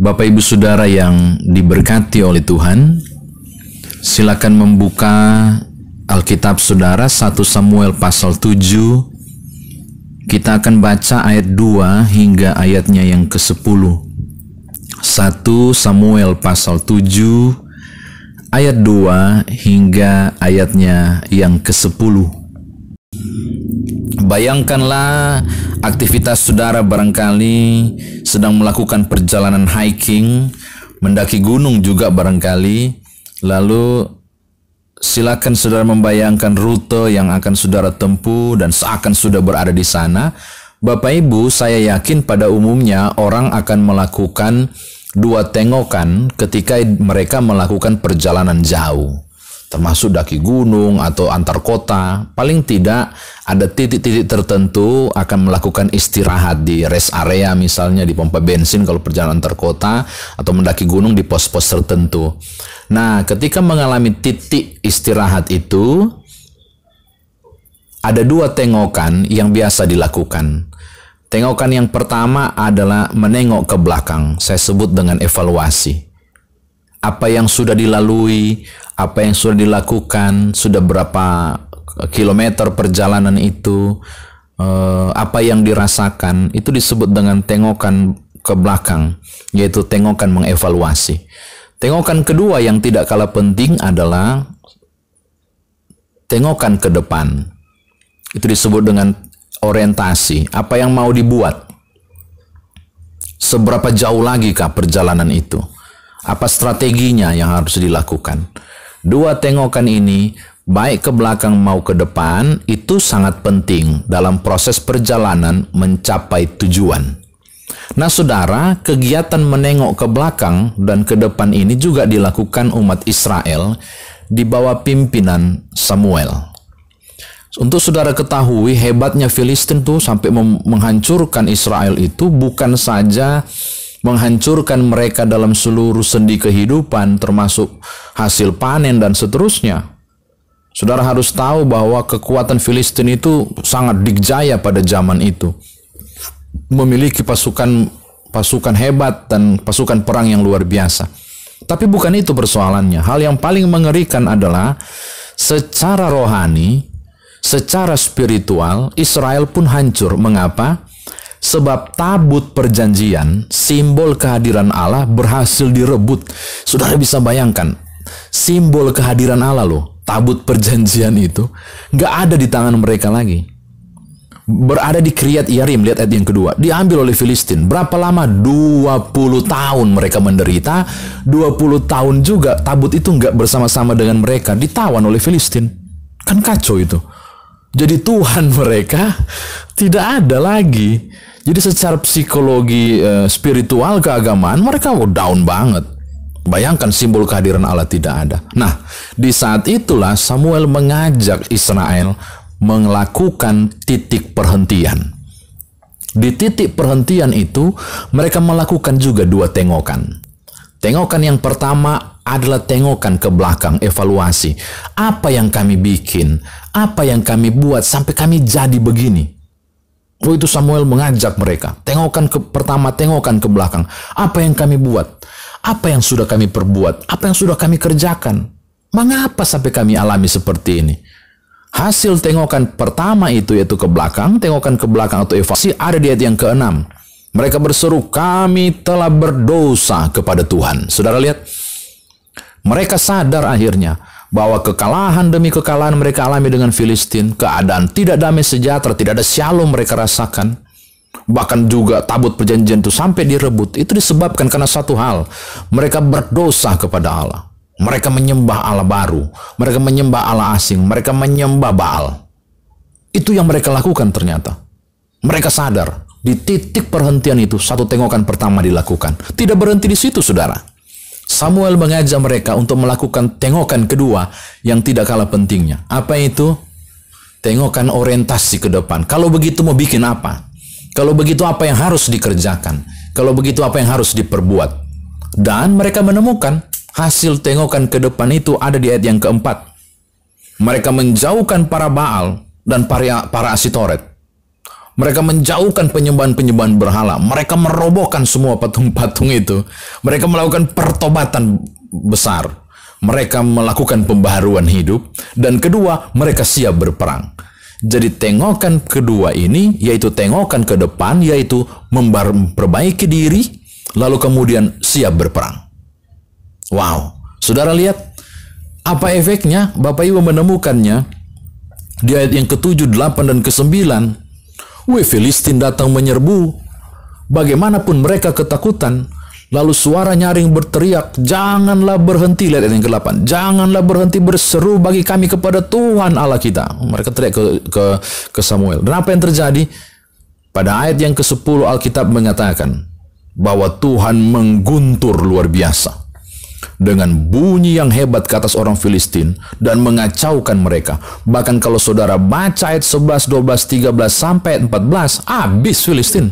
Bapak Ibu Saudara yang diberkati oleh Tuhan, silakan membuka Alkitab Saudara 1 Samuel pasal 7. Kita akan baca ayat 2 hingga ayatnya yang ke-10. 1 Samuel pasal 7 ayat 2 hingga ayatnya yang ke-10. Bayangkanlah aktivitas saudara barangkali sedang melakukan perjalanan hiking, mendaki gunung juga barangkali. Lalu silakan saudara membayangkan rute yang akan saudara tempuh dan seakan sudah berada di sana. Bapak Ibu, saya yakin pada umumnya orang akan melakukan dua tengokan ketika mereka melakukan perjalanan jauh, termasuk daki gunung atau antar kota. Paling tidak ada titik-titik tertentu akan melakukan istirahat di rest area, misalnya di pompa bensin kalau perjalanan antar kota, atau mendaki gunung di pos-pos tertentu. Nah, ketika mengalami titik istirahat itu, ada dua tengokan yang biasa dilakukan. Tengokan yang pertama adalah menengok ke belakang, saya sebut dengan evaluasi. Apa yang sudah dilalui, apa yang sudah dilakukan, sudah berapa kilometer perjalanan itu, apa yang dirasakan, itu disebut dengan tengokan ke belakang, yaitu tengokan mengevaluasi. Tengokan kedua yang tidak kalah penting adalah tengokan ke depan. Itu disebut dengan orientasi, apa yang mau dibuat. Seberapa jauh lagi kah perjalanan itu? Apa strateginya yang harus dilakukan? Dua tengokan ini, baik ke belakang mau ke depan, itu sangat penting dalam proses perjalanan mencapai tujuan. Nah saudara, kegiatan menengok ke belakang dan ke depan ini juga dilakukan umat Israel di bawah pimpinan Samuel. Untuk saudara ketahui, hebatnya Filistin tuh sampai menghancurkan Israel itu bukan saja menghancurkan mereka dalam seluruh sendi kehidupan, termasuk hasil panen dan seterusnya. Saudara harus tahu bahwa kekuatan Filistin itu sangat dikjaya pada zaman itu. Memiliki pasukan hebat dan pasukan perang yang luar biasa. Tapi bukan itu persoalannya. Hal yang paling mengerikan adalah secara rohani, secara spiritual, Israel pun hancur. Mengapa? Sebab tabut perjanjian, simbol kehadiran Allah, berhasil direbut. Saudara bisa bayangkan, simbol kehadiran Allah loh, tabut perjanjian itu, nggak ada di tangan mereka lagi. Berada di Kiryat Yarim, lihat ayat yang kedua, diambil oleh Filistin. Berapa lama? 20 tahun mereka menderita, 20 tahun juga tabut itu nggak bersama-sama dengan mereka, ditawan oleh Filistin. Kan kacau itu. Jadi Tuhan mereka tidak ada lagi. Jadi secara psikologi spiritual keagamaan mereka down banget. Bayangkan simbol kehadiran Allah tidak ada. Nah, di saat itulah Samuel mengajak Israel melakukan titik perhentian. Di titik perhentian itu mereka melakukan juga dua tengokan. Tengokan yang pertama adalah tengokan ke belakang, evaluasi. Apa yang kami bikin? Apa yang kami buat sampai kami jadi begini? Oh, itu Samuel mengajak mereka. Tengokan pertama, tengokan ke belakang. Apa yang kami buat? Apa yang sudah kami perbuat? Apa yang sudah kami kerjakan? Mengapa sampai kami alami seperti ini? Hasil tengokan pertama itu yaitu ke belakang. Tengokan ke belakang atau evaluasi ada di ayat yang ke-6. Mereka berseru, kami telah berdosa kepada Tuhan. Saudara lihat, mereka sadar akhirnya bahwa kekalahan demi kekalahan mereka alami dengan Filistin, keadaan tidak damai sejahtera, tidak ada shalom mereka rasakan. Bahkan juga tabut perjanjian itu sampai direbut. Itu disebabkan karena satu hal, mereka berdosa kepada Allah. Mereka menyembah Allah baru, mereka menyembah Allah asing, mereka menyembah Baal. Itu yang mereka lakukan ternyata. Mereka sadar, di titik perhentian itu, satu tengokan pertama dilakukan. Tidak berhenti di situ, saudara. Samuel mengajak mereka untuk melakukan tengokan kedua yang tidak kalah pentingnya. Apa itu? Tengokan orientasi ke depan. Kalau begitu mau bikin apa? Kalau begitu apa yang harus dikerjakan? Kalau begitu apa yang harus diperbuat? Dan mereka menemukan hasil tengokan ke depan itu ada di ayat yang keempat. Mereka menjauhkan para Baal dan para Asitoret. Mereka menjauhkan penyembahan-penyembahan berhala. Mereka merobohkan semua patung-patung itu. Mereka melakukan pertobatan besar. Mereka melakukan pembaharuan hidup. Dan kedua, mereka siap berperang. Jadi tengokan kedua ini, yaitu tengokan ke depan, yaitu memperbaiki diri, lalu kemudian siap berperang. Wow, saudara lihat apa efeknya? Bapak Ibu menemukannya di ayat yang ke-7, 8, dan ke-9. Filistin datang menyerbu. Bagaimanapun mereka ketakutan. Lalu suara nyaring berteriak, janganlah berhenti. Lihat ayat yang ke-8. Janganlah berhenti berseru bagi kami kepada Tuhan Allah kita. Mereka teriak ke Samuel. Dan apa yang terjadi? Pada ayat yang ke-10 Alkitab mengatakan bahwa Tuhan mengguntur luar biasa dengan bunyi yang hebat ke atas orang Filistin dan mengacaukan mereka. Bahkan kalau saudara baca ayat 11, 12, 13 sampai 14, habis Filistin.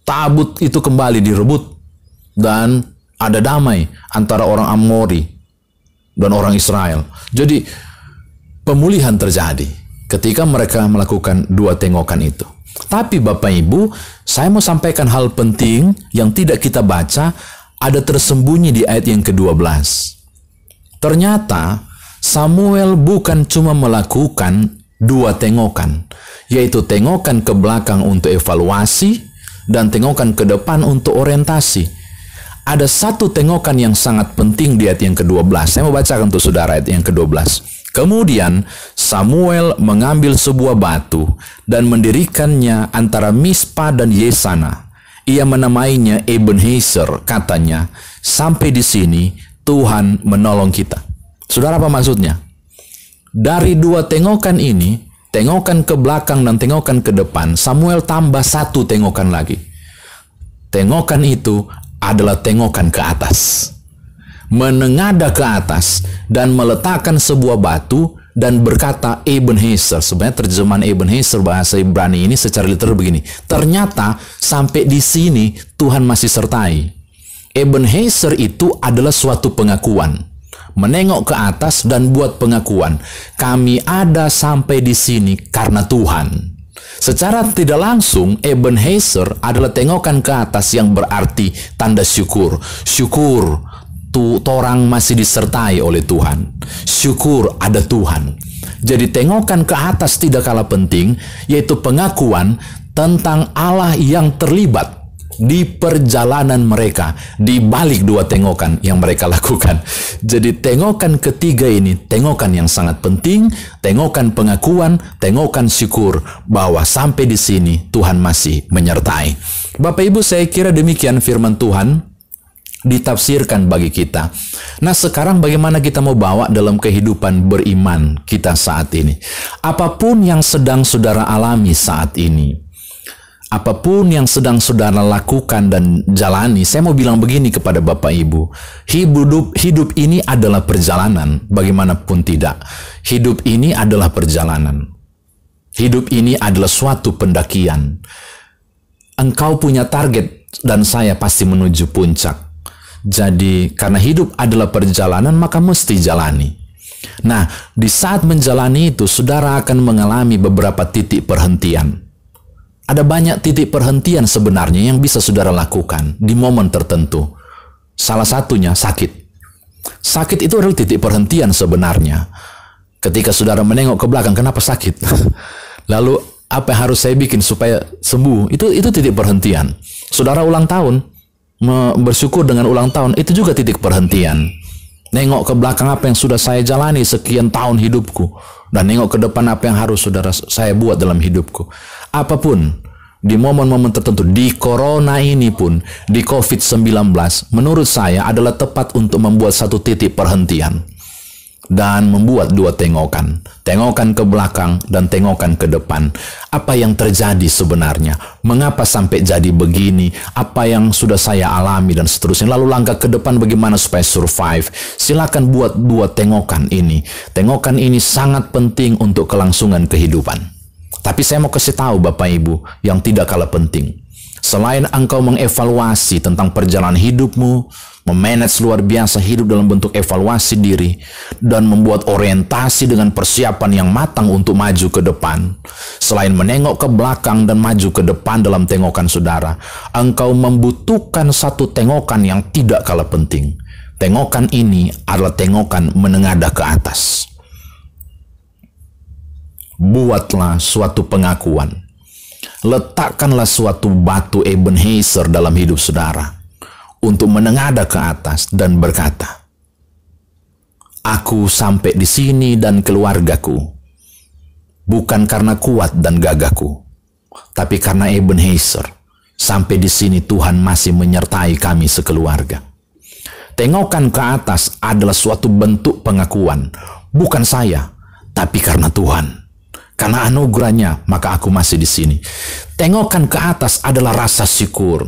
Tabut itu kembali direbut dan ada damai antara orang Amori dan orang Israel. Jadi pemulihan terjadi ketika mereka melakukan dua tengokan itu. Tapi Bapak Ibu, saya mau sampaikan hal penting yang tidak kita baca, ada tersembunyi di ayat yang ke-12. Ternyata Samuel bukan cuma melakukan dua tengokan, yaitu tengokan ke belakang untuk evaluasi dan tengokan ke depan untuk orientasi. Ada satu tengokan yang sangat penting di ayat yang ke-12. Saya mau bacakan untuk saudara ayat yang ke-12. Kemudian Samuel mengambil sebuah batu dan mendirikannya antara Mispa dan Yesana. Ia menamainya Ebenezer, katanya, sampai di sini Tuhan menolong kita. Saudara, apa maksudnya? Dari dua tengokan ini, tengokan ke belakang dan tengokan ke depan, Samuel tambah satu tengokan lagi. Tengokan itu adalah tengokan ke atas. Menengadah ke atas dan meletakkan sebuah batu dan berkata Ebenezer. Sebenarnya terjemahan Ebenezer bahasa Ibrani ini secara literal begini. Ternyata sampai di sini Tuhan masih sertai. Ebenezer itu adalah suatu pengakuan. Menengok ke atas dan buat pengakuan. Kami ada sampai di sini karena Tuhan. Secara tidak langsung, Ebenezer adalah tengokan ke atas yang berarti tanda syukur. Syukur orang masih disertai oleh Tuhan. Syukur ada Tuhan. Jadi tengokan ke atas tidak kalah penting, yaitu pengakuan tentang Allah yang terlibat di perjalanan mereka, di balik dua tengokan yang mereka lakukan. Jadi tengokan ketiga ini, tengokan yang sangat penting, tengokan pengakuan, tengokan syukur bahwa sampai di sini Tuhan masih menyertai. Bapak Ibu, saya kira demikian firman Tuhan ditafsirkan bagi kita. Nah, sekarang bagaimana kita mau bawa dalam kehidupan beriman kita saat ini? Apapun yang sedang saudara alami saat ini, apapun yang sedang saudara lakukan dan jalani, saya mau bilang begini kepada Bapak Ibu, hidup ini adalah perjalanan, bagaimanapun tidak. Hidup ini adalah perjalanan. Hidup ini adalah suatu pendakian. Engkau punya target dan saya pasti menuju puncak. Jadi karena hidup adalah perjalanan, maka mesti jalani. Nah, di saat menjalani itu, saudara akan mengalami beberapa titik perhentian. Ada banyak titik perhentian sebenarnya yang bisa saudara lakukan di momen tertentu. Salah satunya sakit. Sakit itu adalah titik perhentian sebenarnya. Ketika saudara menengok ke belakang, kenapa sakit? Lalu apa yang harus saya bikin supaya sembuh? Itu titik perhentian. Saudara ulang tahun, bersyukur dengan ulang tahun, itu juga titik perhentian. Nengok ke belakang apa yang sudah saya jalani sekian tahun hidupku, dan nengok ke depan apa yang harus saya buat dalam hidupku. Apapun, di momen-momen tertentu, di corona ini pun, di COVID-19, menurut saya adalah tepat untuk membuat satu titik perhentian dan membuat dua tengokan. Tengokan ke belakang dan tengokan ke depan. Apa yang terjadi sebenarnya? Mengapa sampai jadi begini? Apa yang sudah saya alami dan seterusnya. Lalu langkah ke depan bagaimana supaya survive? Silakan buat dua tengokan ini. Tengokan ini sangat penting untuk kelangsungan kehidupan. Tapi saya mau kasih tahu Bapak Ibu yang tidak kalah penting. Selain engkau mengevaluasi tentang perjalanan hidupmu, memanage luar biasa, hidup dalam bentuk evaluasi diri, dan membuat orientasi dengan persiapan yang matang untuk maju ke depan. Selain menengok ke belakang dan maju ke depan dalam tengokan saudara, engkau membutuhkan satu tengokan yang tidak kalah penting. Tengokan ini adalah tengokan menengadah ke atas. Buatlah suatu pengakuan. Letakkanlah suatu batu Ebenezer dalam hidup saudara untuk menengadah ke atas dan berkata, aku sampai di sini dan keluargaku, bukan karena kuat dan gagahku, tapi karena Ebenezer. Sampai di sini Tuhan masih menyertai kami sekeluarga. Tengokan ke atas adalah suatu bentuk pengakuan, bukan saya, tapi karena Tuhan. Karena anugerahnya, maka aku masih di sini. Tengokan ke atas adalah rasa syukur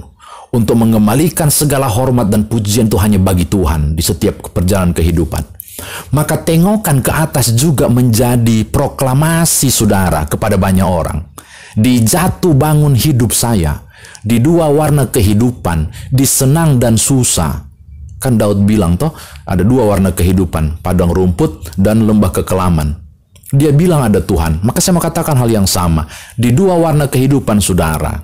untuk mengembalikan segala hormat dan pujian itu hanya bagi Tuhan di setiap perjalanan kehidupan. Maka tengokan ke atas juga menjadi proklamasi saudara kepada banyak orang. Di jatuh bangun hidup saya, di dua warna kehidupan, di senang dan susah. Kan Daud bilang toh, ada dua warna kehidupan, padang rumput dan lembah kekelaman. Dia bilang ada Tuhan. Maka saya mau katakan hal yang sama. Di dua warna kehidupan saudara,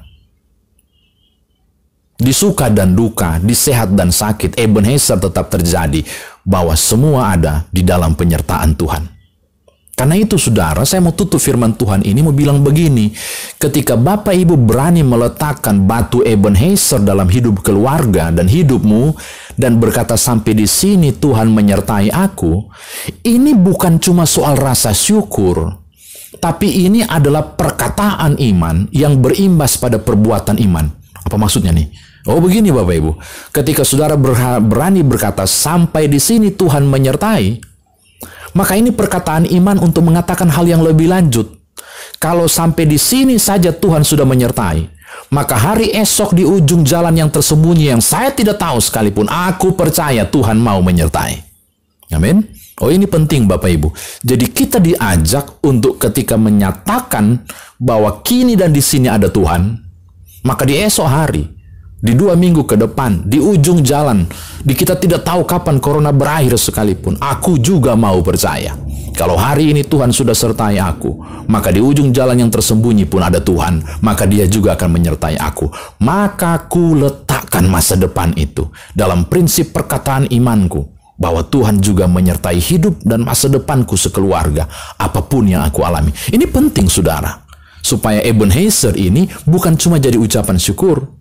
di suka dan duka, di sehat dan sakit, Ebenezer tetap terjadi, bahwa semua ada di dalam penyertaan Tuhan. Karena itu saudara, saya mau tutup firman Tuhan ini mau bilang begini, ketika Bapak Ibu berani meletakkan batu Ebenezer dalam hidup keluarga dan hidupmu, dan berkata sampai di sini Tuhan menyertai aku, ini bukan cuma soal rasa syukur, tapi ini adalah perkataan iman yang berimbas pada perbuatan iman. Apa maksudnya nih? Oh begini Bapak Ibu, ketika saudara berani berkata sampai di sini Tuhan menyertai, maka ini perkataan iman untuk mengatakan hal yang lebih lanjut. Kalau sampai di sini saja Tuhan sudah menyertai, maka hari esok di ujung jalan yang tersembunyi yang saya tidak tahu sekalipun, aku percaya Tuhan mau menyertai. Amin. Oh ini penting Bapak Ibu. Jadi kita diajak untuk ketika menyatakan bahwa kini dan di sini ada Tuhan, maka di esok hari, di 2 minggu ke depan, di ujung jalan, di kita tidak tahu kapan corona berakhir sekalipun, aku juga mau percaya. Kalau hari ini Tuhan sudah sertai aku, maka di ujung jalan yang tersembunyi pun ada Tuhan, maka dia juga akan menyertai aku. Maka ku letakkan masa depan itu dalam prinsip perkataan imanku, bahwa Tuhan juga menyertai hidup dan masa depanku sekeluarga, apapun yang aku alami. Ini penting saudara, supaya Ebenezer ini bukan cuma jadi ucapan syukur,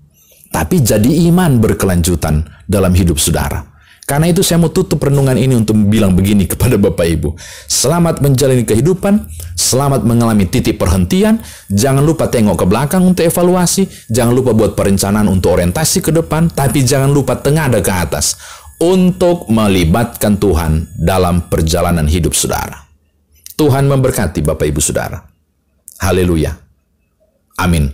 tapi jadi iman berkelanjutan dalam hidup saudara. Karena itu saya mau tutup renungan ini untuk bilang begini kepada Bapak Ibu. Selamat menjalani kehidupan, selamat mengalami titik perhentian, jangan lupa tengok ke belakang untuk evaluasi, jangan lupa buat perencanaan untuk orientasi ke depan, tapi jangan lupa tengadah ke atas untuk melibatkan Tuhan dalam perjalanan hidup saudara. Tuhan memberkati Bapak Ibu saudara. Haleluya. Amin.